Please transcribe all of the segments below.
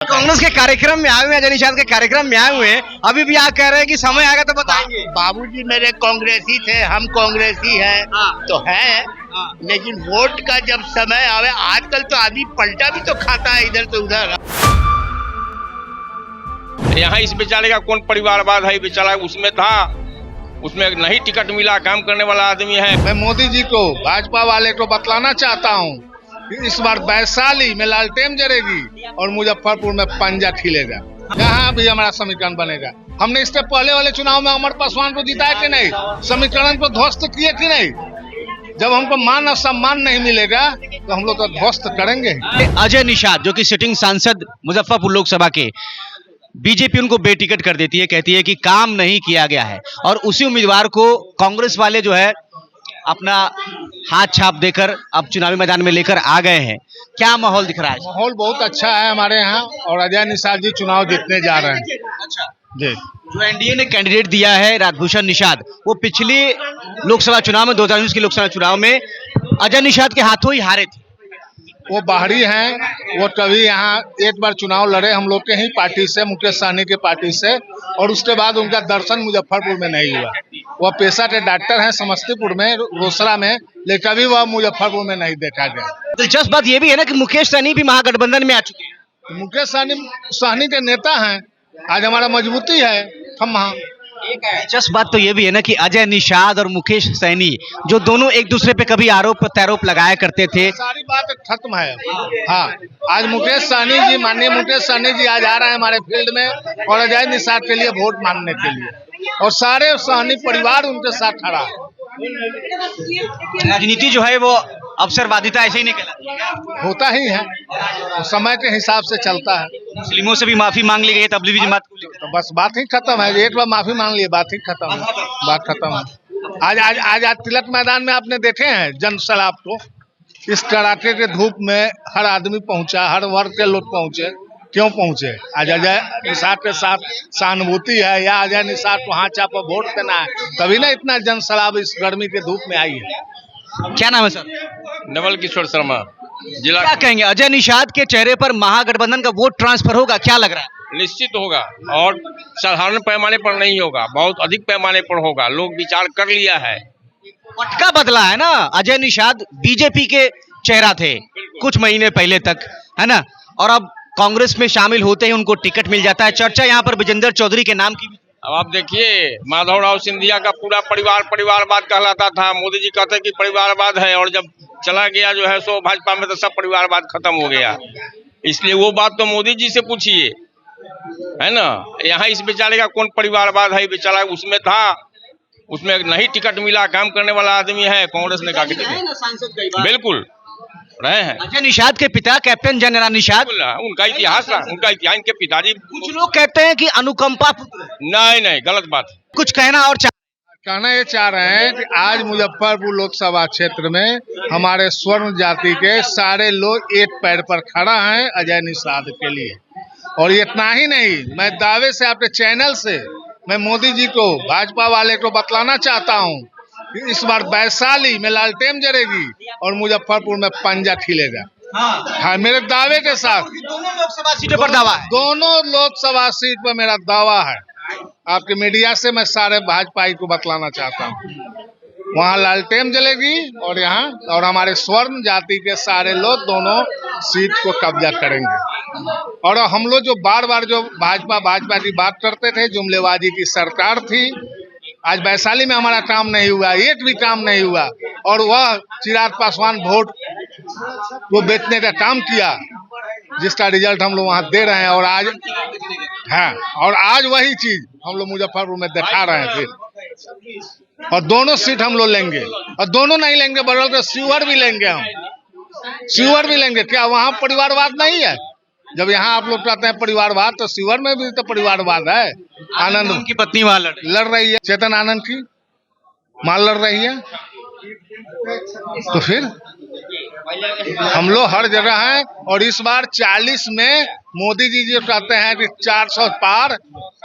कांग्रेस के कार्यक्रम में आए हुए हैं, अजय निषाद के कार्यक्रम में आए हुए हैं, अभी भी यहाँ कह रहे हैं कि समय आएगा तो बताएंगे। बाबूजी मेरे कांग्रेसी थे, हम कांग्रेसी हैं तो है, लेकिन वोट का जब समय आवे, आजकल तो आदमी पलटा भी तो खाता है इधर से उधर। यहाँ इस बेचारे का कौन परिवारवाद है, बेचारा उसमें था, उसमें नहीं टिकट मिला, काम करने वाला आदमी है। मैं मोदी जी को, भाजपा वाले को बतलाना चाहता हूँ, इस बार वैशाली में लालटेन जलेगी और मुजफ्फरपुर में पंजा खिलेगा। यहाँ भी हमारा समीकरण बनेगा। हमने इससे पहले वाले चुनाव में अमर पासवान को जिताया कि नहीं, समीकरण को ध्वस्त किए कि नहीं। जब हमको मान और सम्मान नहीं मिलेगा तो हम लोग तो ध्वस्त करेंगे। अजय निषाद जो कि सिटिंग सांसद मुजफ्फरपुर लोकसभा के, बीजेपी उनको बेटिकट कर देती है, कहती है कि काम नहीं किया गया है, और उसी उम्मीदवार को कांग्रेस वाले जो है अपना हाथ छाप देकर अब चुनावी मैदान में लेकर आ गए हैं। क्या माहौल दिख रहा है? माहौल बहुत अच्छा है हमारे यहाँ, और अजय निषाद जी चुनाव जीतने जा रहे हैं। अच्छा जी, जो एनडीए ने कैंडिडेट दिया है राजभूषण निषाद, वो पिछले लोकसभा चुनाव में 2019 के लोकसभा चुनाव में अजय निषाद के हाथों ही हारे थे। वो बाहरी हैं, वो कभी यहाँ एक बार चुनाव लड़े हम लोग के ही पार्टी से, मुकेश सहनी के पार्टी से, और उसके बाद उनका दर्शन मुजफ्फरपुर में नहीं हुआ। वह पेशा के डॉक्टर हैं समस्तीपुर में, रोसड़ा में, लेकिन कभी वह मुजफ्फरपुर में नहीं देखा गया। दिलचस्प बात यह भी है ना कि मुकेश सहनी भी महागठबंधन में आ चुके हैं। मुकेश सहनी के नेता हैं, आज हमारा मजबूती है हम वहाँ। दिलचस्प बात तो ये भी है ना कि अजय निषाद और मुकेश सहनी जो दोनों एक दूसरे पे कभी आरोप प्रत्यारोप लगाया करते थे, सारी बात खत्म है। हाँ, आज मुकेश सहनी जी, माननीय मुकेश सहनी जी आज आ रहे हैं हमारे फील्ड में, और अजय निषाद के लिए वोट मांगने के लिए, और सारे सहनी परिवार उनके साथ खड़ा है। राजनीति जो है वो अवसरवादिता ऐसे ही नहीं कहलाती, होता ही है, वो समय के हिसाब से चलता है। मुस्लिमों से भी माफी मांग ली गई तबलीगी जमात को लेकर। तो बस बात ही खत्म है। एक बार माफी मांग लिए, बात ही खत्म है, बात खत्म है। आज तिलक मैदान में आपने देखे हैं जन सैलाब को, इस कड़ाके के धूप में हर आदमी पहुंचा, हर वर्ग के लोग पहुंचे। क्यों पहुंचे? आज अजय निषाद के साथ सहानुभूति है, या अजय निषाद को हाथ चाप वोट देना है, तभी ना इतना जन सैलाब इस गर्मी के धूप में आई है। क्या नाम है सर? नवल किशोर शर्मा, जिला। क्या कहेंगे, अजय निषाद के चेहरे पर महागठबंधन का वोट ट्रांसफर होगा, क्या लग रहा है? निश्चित होगा, और साधारण पैमाने पर नहीं होगा, बहुत अधिक पैमाने पर होगा। लोग विचार कर लिया है। पटका बदला है ना। अजय निषाद बीजेपी के चेहरा थे कुछ महीने पहले तक, है ना, और अब कांग्रेस में शामिल होते ही उनको टिकट मिल जाता है। चर्चा यहाँ पर विजेंद्र चौधरी के नाम की। अब आप देखिए, माधवराव सिंधिया का पूरा परिवारवाद कहलाता था। मोदी जी कहते कि परिवारवाद है, और जब चला गया जो है सो भाजपा में, तो सब परिवारवाद खत्म हो गया। इसलिए वो बात तो मोदी जी से पूछिए, है ना। यहाँ इस बेचारे का कौन परिवारवाद है, बेचारा उसमें था, उसमें नहीं टिकट मिला, काम करने वाला आदमी है, कांग्रेस ने कहा बिल्कुल रहे हैं। अजय निषाद के पिता कैप्टन जनरल निषाद, उनका इतिहास रहा, उनका इतिहास, इनके पिताजी। कुछ लोग कहते हैं कि अनुकंपा पुत्र। नहीं, गलत बात है। कुछ कहना और कहना ये चाह रहे हैं कि आज मुजफ्फरपुर लोकसभा क्षेत्र में हमारे स्वर्ण जाति के सारे लोग एक पैर पर खड़ा हैं अजय निषाद के लिए। और इतना ही नहीं, मैं दावे से आपके चैनल से मैं मोदी जी को, भाजपा वाले को बतलाना चाहता हूँ, इस बार वैशाली में लालटेन जलेगी और मुजफ्फरपुर में पंजा खिलेगा। हाँ, मेरे दावे के साथ। दोनों लोकसभा सीटों पर दावा है। दोनों लोकसभा सीट पर मेरा दावा है। आपके मीडिया से मैं सारे भाजपाई को बतलाना चाहता हूँ, वहाँ लालटेन जलेगी, और यहाँ और हमारे स्वर्ण जाति के सारे लोग दोनों सीट को कब्जा करेंगे। और हम लोग जो बार बार जो भाजपा की बात करते थे, जुमलेबाजी की सरकार थी, आज वैशाली में हमारा काम नहीं हुआ, एक भी काम नहीं हुआ, और वह चिराग पासवान वोट को बेचने का काम किया, जिसका रिजल्ट हम लोग वहाँ दे रहे हैं। और आज वही चीज हम लोग मुजफ्फरपुर में दिखा रहे हैं फिर, और दोनों सीट हम लोग लेंगे, और दोनों नहीं लेंगे, बदल के शिवर भी लेंगे, हम शिवर भी लेंगे। क्या वहाँ परिवारवाद नहीं है? जब यहाँ आप लोग कहते हैं परिवारवाद, तो शिवर में भी तो परिवारवाद है। आनंद की पत्नी वहां लड़ रही है, चेतन आनंद की मां लड़ रही है, तो फिर हम लोग हर जगह हैं। और इस बार 40 में मोदी जी जो कहते हैं कि 400 पार,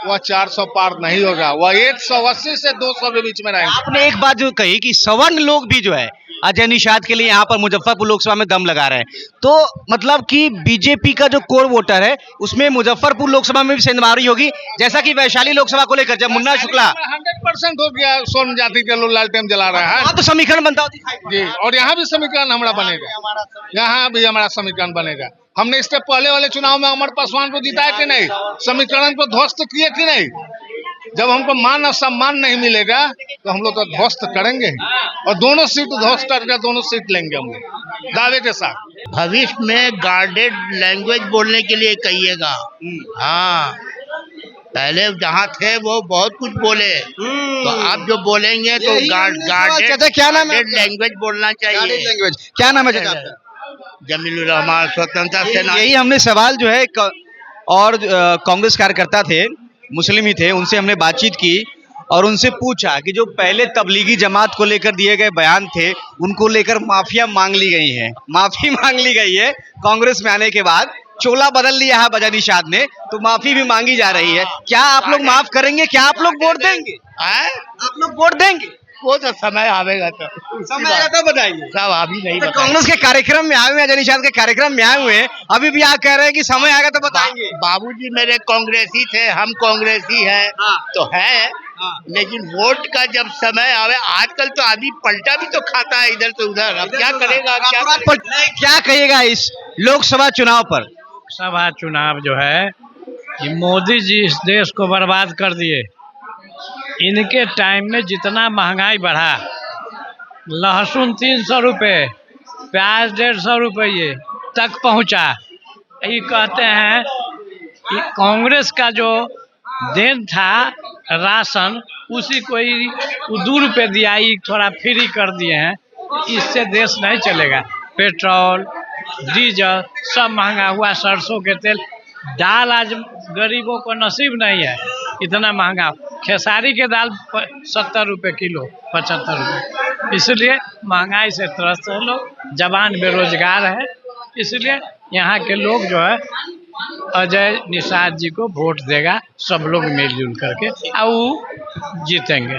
वह 400 पार नहीं होगा, वह 180 से 200 के बीच में रहेगा। आपने एक बात जो कही कि सवर्ण लोग भी जो है अजय निषाद के लिए यहाँ पर मुजफ्फरपुर लोकसभा में दम लगा रहे हैं। तो मतलब कि बीजेपी का जो कोर वोटर है उसमें मुजफ्फरपुर लोकसभा में भी सेंधमारी होगी, जैसा कि वैशाली लोकसभा को लेकर जब मुन्ना शुक्ला 100% हो गया, स्वर्ण जाति के लोग लालटेन जला रहा है। वहाँ तो समीकरण बनता हो दिखाई जी, और यहाँ भी समीकरण हमारा बनेगा, यहाँ भी हमारा समीकरण बनेगा। हमने इससे पहले वाले चुनाव में अमर पासवान को जिताया कि नहीं, समीकरण को ध्वस्त किए कि नहीं। जब हमको मान और सम्मान नहीं मिलेगा तो हम लोग तो ध्वस्त करेंगे, और दोनों सीट ध्वस्त करके दोनों सीट लेंगे हम लोग दावे के साथ। भविष्य में गार्डेड लैंग्वेज बोलने के लिए कहिएगा। हाँ, पहले जहाँ थे वो बहुत कुछ बोले, तो आप जो बोलेंगे तो गार्डेड लैंग्वेज बोलना चाहिए। लैंग्वेज क्या नाम है चाचा आपका? जमीलुर रहमान, स्वतंत्रता सेना। यही हमने सवाल जो है और कांग्रेस कार्यकर्ता थे, मुस्लिम ही थे, उनसे हमने बातचीत की और उनसे पूछा कि जो पहले तबलीगी जमात को लेकर दिए गए बयान थे उनको लेकर माफिया मांग ली गई है, माफी मांग ली गई है कांग्रेस में आने के बाद, चोला बदल लिया है अजय निषाद ने, तो माफी भी मांगी जा रही है। क्या आप लोग माफ करेंगे? क्या आप लोग वोट देंगे? आप लोग वोट देंगे? वो तो समय आवेगा, तो समय आएगा तो बताइए। सब अभी नहीं तो बताएंगे। कांग्रेस के कार्यक्रम में आए हुए, अजय निषाद के कार्यक्रम में आए हुए हैं, अभी भी आप कह रहे हैं कि समय आएगा तो बताएंगे। बाबूजी मेरे कांग्रेसी थे, हम कांग्रेसी हैं। तो है, लेकिन वोट का जब समय आवे, आजकल तो आदमी पलटा भी तो खाता है इधर से उधर। अब क्या करेगा? क्या कहिएगा इस लोकसभा चुनाव पर? लोकसभा चुनाव जो है कि मोदी जी इस देश को बर्बाद कर दिए। इनके टाइम में जितना महंगाई बढ़ा, लहसुन 300 रुपये, प्याज 150 रुपये तक पहुंचा। ये कहते हैं कि कांग्रेस का जो देन था राशन, उसी को 2 रुपये दिया, ही थोड़ा फ्री कर दिए हैं। इससे देश नहीं चलेगा। पेट्रोल डीजल सब महंगा हुआ, सरसों के तेल, दाल आज गरीबों को नसीब नहीं है, इतना महंगा। खेसारी के दाल 70 रुपये किलो, 75 रुपये। इसलिए महंगाई से त्रस्त है लोग, जवान बेरोजगार है। इसलिए यहाँ के लोग जो है अजय निषाद जी को वोट देगा, सब लोग मिलजुल करके, और वो जीतेंगे।